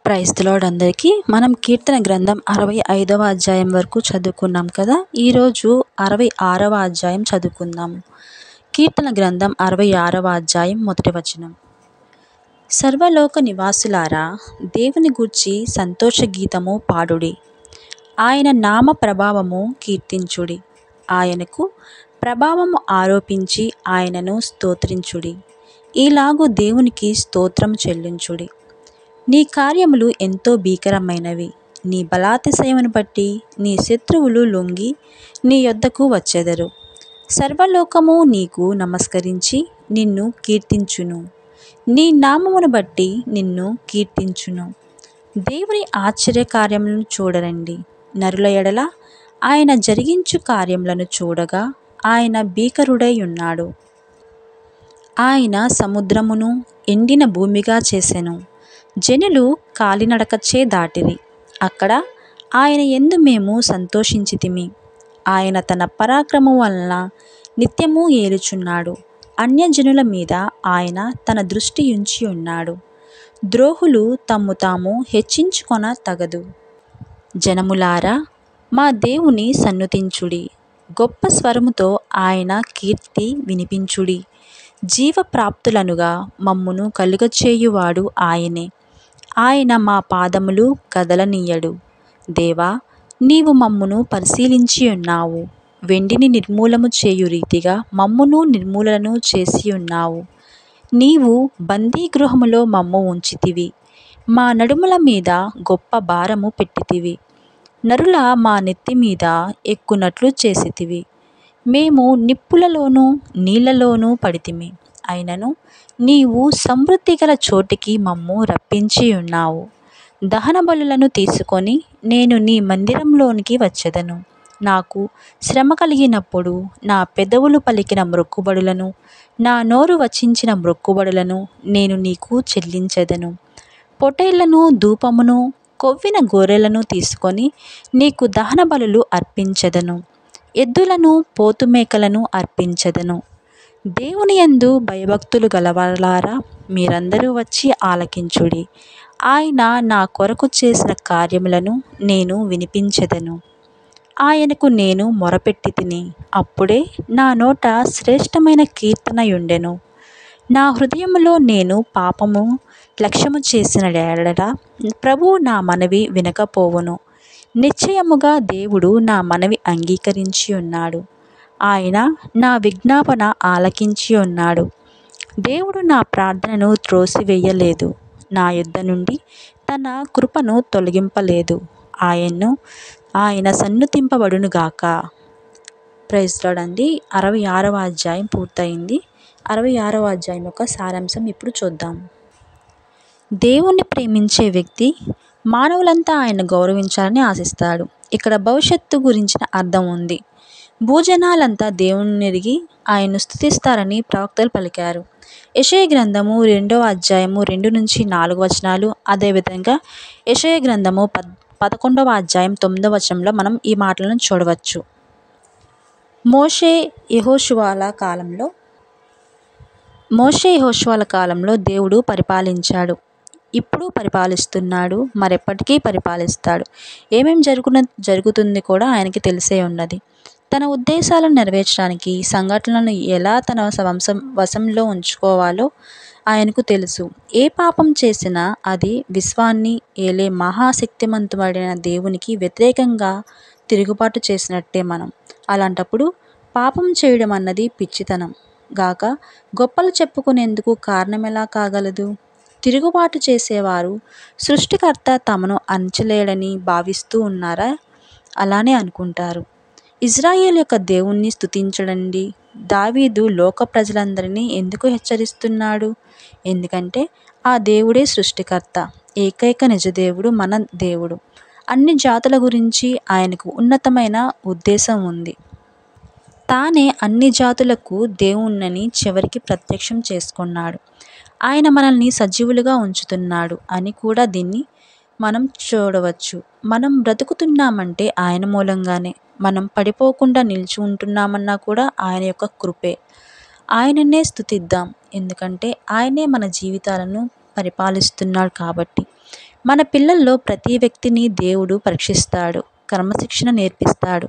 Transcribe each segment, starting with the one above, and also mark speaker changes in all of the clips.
Speaker 1: Praise the lord అందరికీ. మనం కీర్తన గ్రంథం 65వ అధ్యాయం వరకు చదువుకున్నాం కదా. ఈరోజు 66వ అధ్యాయం చదువుకుందాం. కీర్తన గ్రంథం 66వ అధ్యాయం మొదటి వచనం. సర్వలోక నివాసులారా, దేవుని గూర్చి సంతోష గీతము పాడుడి. ఆయన నామ ప్రభావము కీర్తించుడి. ఆయనకు ప్రభావము ఆరోపించి ఆయనను స్తోత్రించుడి. ఈలాగు దేవునికి స్తోత్రము చెల్లించుడి. నీ కార్యములు ఎంతో భీకరమైనవి. నీ బలాతిశయమును బట్టి నీ శత్రువులు లొంగి నీ యొద్దకు వచ్చెదరు. సర్వలోకము నీకు నమస్కరించి నిన్ను కీర్తించును. నీ నామమును బట్టి నిన్ను కీర్తించును. దేవుని ఆశ్చర్యకార్యములను చూడరండి. నరుల ఎడల ఆయన జరిగించు కార్యములను చూడగా ఆయన భీకరుడై ఉన్నాడు. ఆయన సముద్రమును ఎండిన భూమిగా చేసెను. జనులు కాలినడకచే దాటిరి. అక్కడ ఆయన యందు మేము సంతోషించితిమి. ఆయన తన పరాక్రమము వలన నిత్యము ఏలుచున్నాడు. అన్యజనుల మీద ఆయన తన దృష్టి ఉంచి ఉన్నాడు. ద్రోహులు తమ్ము తాము హెచ్చించుకొన తగదు. జనములారా, మా దేవుని సన్నుతించుడి. గొప్ప స్వరముతో ఆయన కీర్తి వినిపించుడి. జీవప్రాప్తులనుగా మమ్మును కలుగచేయువాడు ఆయనే. ఆయన మా పాదములు కదలనీయడు. దేవా, నీవు మమ్మును పరిశీలించి ఉన్నావు. వెండిని నిర్మూలము చేయు రీతిగా మమ్మును నిర్మూలన చేసి ఉన్నావు. నీవు బందీగృహములో మమ్ము ఉంచితివి. మా నడుముల మీద గొప్ప భారము పెట్టితివి. నరుల మా నెత్తి మీద ఎక్కునట్లు చేసితివి. మేము నిప్పులలోనూ నీళ్లలోనూ పడితిమి. అయినను నీవు సమృద్ధి గల చోటికి మమ్ము రప్పించి ఉన్నావు. దహన బలులను తీసుకొని నేను నీ మందిరంలోనికి వచ్చెదను. నాకు శ్రమ కలిగినప్పుడు నా పెదవులు పలికిన మ్రొక్కుబడులను, నా నోరు వచించిన మ్రొక్కుబడులను నేను నీకు చెల్లించెదను. పొటేళ్లను, ధూపమును, కొవ్విన గొర్రెలను తీసుకొని నీకు దహన బలులు అర్పించెదను. ఎద్దులను, పోతుమేకలను అర్పించెదను. దేవుని యందు భయభక్తులు గలవారలారా, మీరందరూ వచ్చి ఆలకించుడి. ఆయన నా కొరకు చేసిన కార్యములను నేను వినిపించెదను. ఆయనకు నేను మొరపెట్టి తిని, అప్పుడే నా నోట శ్రేష్టమైన కీర్తన యుండెను. నా హృదయములో నేను పాపము లక్ష్యము చేసిన యెడల ప్రభువు నా మనవి వినకపోవును. నిశ్చయముగా దేవుడు నా మనవి అంగీకరించి ఉన్నాడు. ఆయన నా విజ్ఞాపన ఆలకించి ఉన్నాడు. దేవుడు నా ప్రార్థనను త్రోసివేయలేదు. నా యొద్ద నుండి తన కృపను తొలగింపలేదు. ఆయన సన్నుతింపబడునుగాక. ప్రైజ్ లార్డ్ అండి. 66వ అధ్యాయం పూర్తయింది. 66వ అధ్యాయం యొక్క సారాంశం ఇప్పుడు చూద్దాం. దేవుణ్ణి ప్రేమించే వ్యక్తి మానవులంతా ఆయన గౌరవించాలని ఆశిస్తాడు. ఇక్కడ భవిష్యత్తు గురించిన అర్థం ఉంది. భూజనాలంతా దేవునినెరిగి ఆయన్ను స్తుతిస్తారని ప్రవక్తలు పలికారు. యెషయా గ్రంథము 2వ అధ్యాయము 2-4 వచనాలు, అదేవిధంగా యెషయా గ్రంథము 11వ అధ్యాయం 9వ వచనంలో మనం ఈ మాటలను చూడవచ్చు. మోషే యెహోషువల కాలంలో దేవుడు పరిపాలించాడు. ఇప్పుడు పరిపాలిస్తున్నాడు. మరెప్పటికీ పరిపాలిస్తాడు. ఏమేం జరుగుతుంది కూడా ఆయనకి తెలిసే ఉన్నది. తన ఉద్దేశాలను నెరవేర్చడానికి సంఘటనలను ఎలా తన వశంలో ఉంచుకోవాలో ఆయనకు తెలుసు. ఏ పాపం చేసినా అది విశ్వాన్ని ఏలే మహాశక్తిమంతుడైన దేవునికి వ్యతిరేకంగా తిరుగుబాటు చేసినట్టే మనం. అలాంటప్పుడు పాపం చేయడం అన్నది పిచ్చితనం గాక గొప్పలు చెప్పుకునేందుకు కారణమెలా కాగలదు? తిరుగుబాటు చేసేవారు సృష్టికర్త తమను అంచలేడని భావిస్తూ ఉన్నారా? అలానే అనుకుంటారు. ఇజ్రాయేల్ యొక్క దేవుణ్ణి స్తుతించడండి. దావీదు లోక ప్రజలందరినీ ఎందుకు హెచ్చరిస్తున్నాడు? ఎందుకంటే ఆ దేవుడే సృష్టికర్త, ఏకైక నిజదేవుడు, మన దేవుడు. అన్ని జాతుల గురించి ఆయనకు ఉన్నతమైన ఉద్దేశం ఉంది. తానే అన్ని జాతులకు దేవుణ్ణని చివరికి ప్రత్యక్షం చేసుకున్నాడు. ఆయన మనల్ని సజీవులుగా ఉంచుతున్నాడు అని కూడా దీన్ని మనం చూడవచ్చు. మనం బ్రతుకుతున్నామంటే ఆయన మూలంగానే. మనం పడిపోకుండా నిలిచి ఉంటున్నామన్నా కూడా ఆయన యొక్క కృపే. ఆయననే స్తుతిద్దాం. ఎందుకంటే ఆయనే మన జీవితాలను పరిపాలిస్తున్నాడు కాబట్టి. మన పిల్లల్లో ప్రతి వ్యక్తిని దేవుడు పరీక్షిస్తాడు, క్రమశిక్షణ నేర్పిస్తాడు.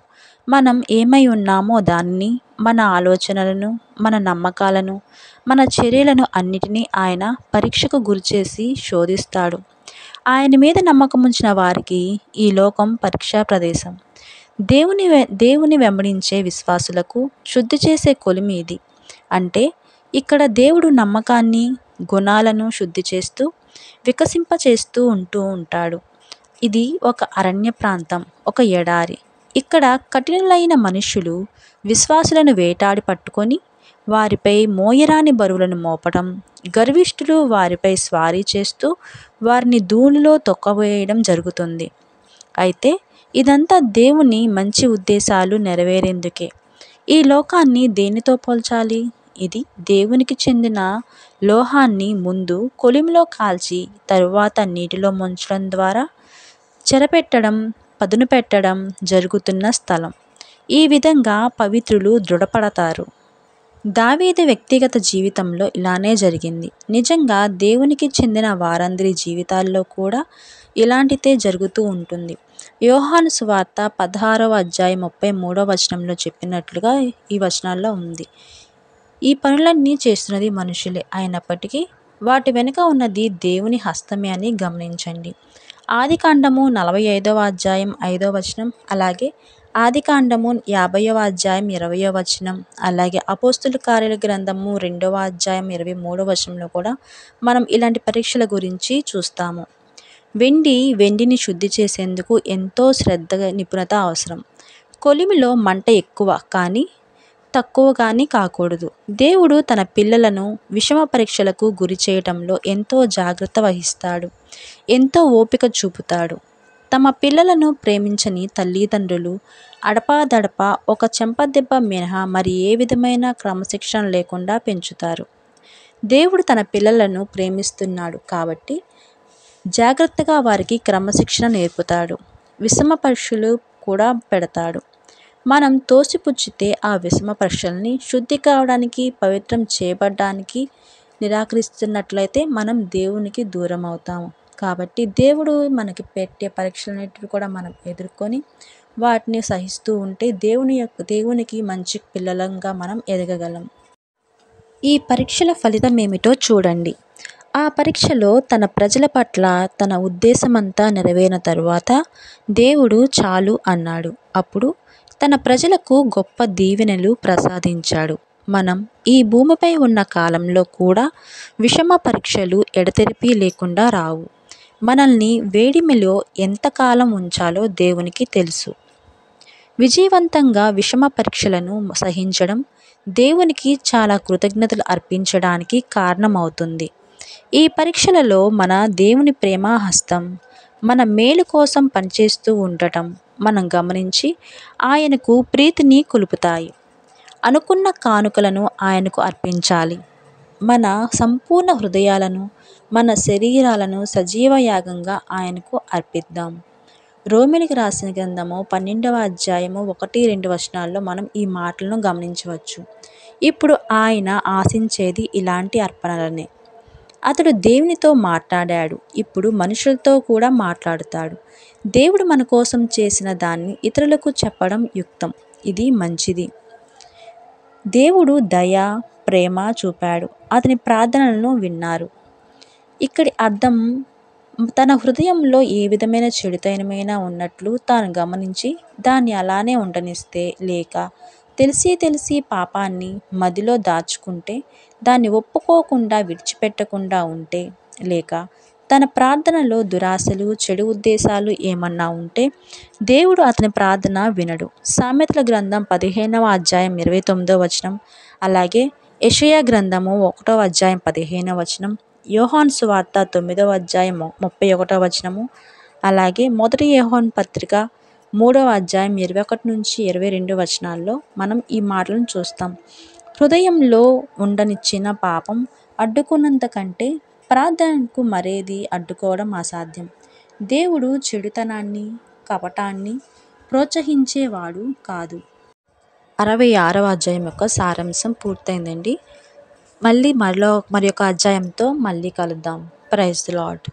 Speaker 1: మనం ఏమై ఉన్నామో దానిని, మన ఆలోచనలను, మన నమ్మకాలను, మన చర్యలను అన్నిటినీ ఆయన పరీక్షకు గురిచేసి శోధిస్తాడు. ఆయన మీద నమ్మకముంచిన వారికి ఈ లోకం పరీక్షా ప్రదేశం. దేవుని వెంబడించే విశ్వాసులకు శుద్ధి చేసే కొలిమి ఇది. అంటే ఇక్కడ దేవుడు నమ్మకాన్ని, గుణాలను శుద్ధి చేస్తూ వికసింపచేస్తూ ఉంటాడు. ఇది ఒక అరణ్య ప్రాంతం, ఒక ఎడారి. ఇక్కడ కఠినులైన మనుష్యులు విశ్వాసులను వేటాడి పట్టుకొని వారిపై మోయరాని బరువులను మోపడం, గర్విష్ఠులు వారిపై స్వారీ చేస్తూ వారిని ధూళిలో తొక్కవేయడం జరుగుతుంది. అయితే ఇదంతా దేవుని మంచి ఉద్దేశాలు నెరవేరేందుకే. ఈ లోకాన్ని దేనితో పోల్చాలి? ఇది దేవునికి చెందిన లోహాన్ని ముందు కొలిమిలో కాల్చి తరువాత నీటిలో ముంచడం ద్వారా చెరపెట్టడం, పదును పెట్టడం జరుగుతున్న స్థలం. ఈ విధంగా పవిత్రులు దృఢపడతారు. దావీదు వ్యక్తిగత జీవితంలో ఇలానే జరిగింది. నిజంగా దేవునికి చెందిన వారందరి జీవితాల్లో కూడా ఇలాంటిదే జరుగుతూ ఉంటుంది. యోహాను సువార్త 16:33 చెప్పినట్లుగా ఈ వచనాల్లో ఉంది. ఈ పనులన్నీ చేస్తున్నది మనుషులే అయినప్పటికీ వాటి వెనుక ఉన్నది దేవుని హస్తమే అని గమనించండి. ఆదికాండము 45:5, అలాగే ఆదికాండము 50:20, అలాగే అపోస్తుల కార్యాల గ్రంథము 2:23 కూడా మనం ఇలాంటి పరీక్షల గురించి చూస్తాము. వెండిని శుద్ధి చేసేందుకు ఎంతో శ్రద్ధ, నిపుణత అవసరం. కొలిమిలో మంట ఎక్కువ కానీ తక్కువ కానీ కాకూడదు. దేవుడు తన పిల్లలను విషమ పరీక్షలకు గురి చేయటంలో ఎంతో జాగ్రత్త వహిస్తాడు, ఎంతో ఓపిక చూపుతాడు. తమ పిల్లలను ప్రేమించని తల్లిదండ్రులు అడపాదడపా ఒక చెంపదెబ్బ మినహా మరి ఏ విధమైన క్రమశిక్షణ లేకుండా పెంచుతారు. దేవుడు తన పిల్లలను ప్రేమిస్తున్నాడు కాబట్టి జాగ్రత్తగా వారికి క్రమశిక్షణ నేర్పుతాడు. విషమ పరీక్షలు కూడా పెడతాడు. మనం తోసిపుచ్చితే ఆ విషమ పరీక్షల్ని శుద్ధి కావడానికి, పవిత్రం చేయబడ్డానికి నిరాకరిస్తున్నట్లయితే మనం దేవునికి దూరం అవుతాము. కాబట్టి దేవుడు మనకి పెట్టే పరీక్షలన్నిటిని కూడా మనం ఎదుర్కొని వాటిని సహిస్తూ ఉంటే దేవునికి మంచి పిల్లలంగా మనం ఎదగగలం. ఈ పరీక్షల ఫలితం ఏమిటో చూడండి. ఆ పరీక్షలో తన ప్రజల పట్ల తన ఉద్దేశమంతా నెరవేరిన తరువాత దేవుడు చాలు అన్నాడు. అప్పుడు తన ప్రజలకు గొప్ప దీవెనలు ప్రసాదించాడు. మనం ఈ భూమిపై ఉన్న కాలంలో కూడా విషమ పరీక్షలు ఎడతెరిపి లేకుండా రావు. మనల్ని వేడిమిలో ఎంతకాలం ఉంచాలో దేవునికి తెలుసు. విజయవంతంగా విషమ పరీక్షలను సహించడం దేవునికి చాలా కృతజ్ఞతలు అర్పించడానికి కారణమవుతుంది. ఈ పరీక్షలలో మన దేవుని ప్రేమ హస్తం మన మేలు కోసం పనిచేస్తూ ఉండటం మనం గమనించి ఆయనకు ప్రీతిని కొలుపుతాయి. అనుకున్న కానుకలను ఆయనకు అర్పించాలి. మన సంపూర్ణ హృదయాలను, మన శరీరాలను సజీవ యాగంగా ఆయనకు అర్పిద్దాం. రోమీయులకు రాసిన గ్రంథము 12:1-2 మనం ఈ మాటలను గమనించవచ్చు. ఇప్పుడు ఆయన ఆశించేది ఇలాంటి అర్పణలనే. అతడు దేవునితో మాట్లాడాడు, ఇప్పుడు మనుషులతో కూడా మాట్లాడుతాడు. దేవుడు మన కోసం చేసిన దాన్ని ఇతరులకు చెప్పడం యుక్తం, ఇది మంచిది. దేవుడు దయ, ప్రేమ చూపాడు, అతని ప్రార్థనలను విన్నారు. ఇక్కడి అర్థం తన హృదయంలో ఏ విధమైన చెడుతనమైనా ఉన్నట్లు తాను గమనించి దాన్ని అలానే ఉండనిస్తే, లేక తెలిసి పాపాన్ని మదిలో దాచుకుంటే, దాన్ని ఒప్పుకోకుండా విడిచిపెట్టకుండా ఉంటే, లేక తన ప్రార్థనలో దురాశలు, చెడు ఉద్దేశాలు ఏమన్నా ఉంటే దేవుడు అతని ప్రార్థన వినడు. సామెతల గ్రంథం 15:29, అలాగే యెషయా గ్రంథము 1:15, యోహాను సువార్త 9:31, అలాగే 1 యోహాను పత్రిక 3:21-22 మనం ఈ మాటలను చూస్తాం. హృదయంలో ఉండనిచ్చిన పాపం అడ్డుకున్నంత కంటే ప్రార్థనకు మరేది అడ్డుకోవడం అసాధ్యం. దేవుడు చెడుతనాన్ని, కపటాన్ని ప్రోత్సహించేవాడు కాదు. 66వ అధ్యాయం యొక్క సారాంశం పూర్తయిందండి. మళ్ళీ మరి ఒక అధ్యాయంతో మళ్ళీ కలుద్దాం. Praise the lord.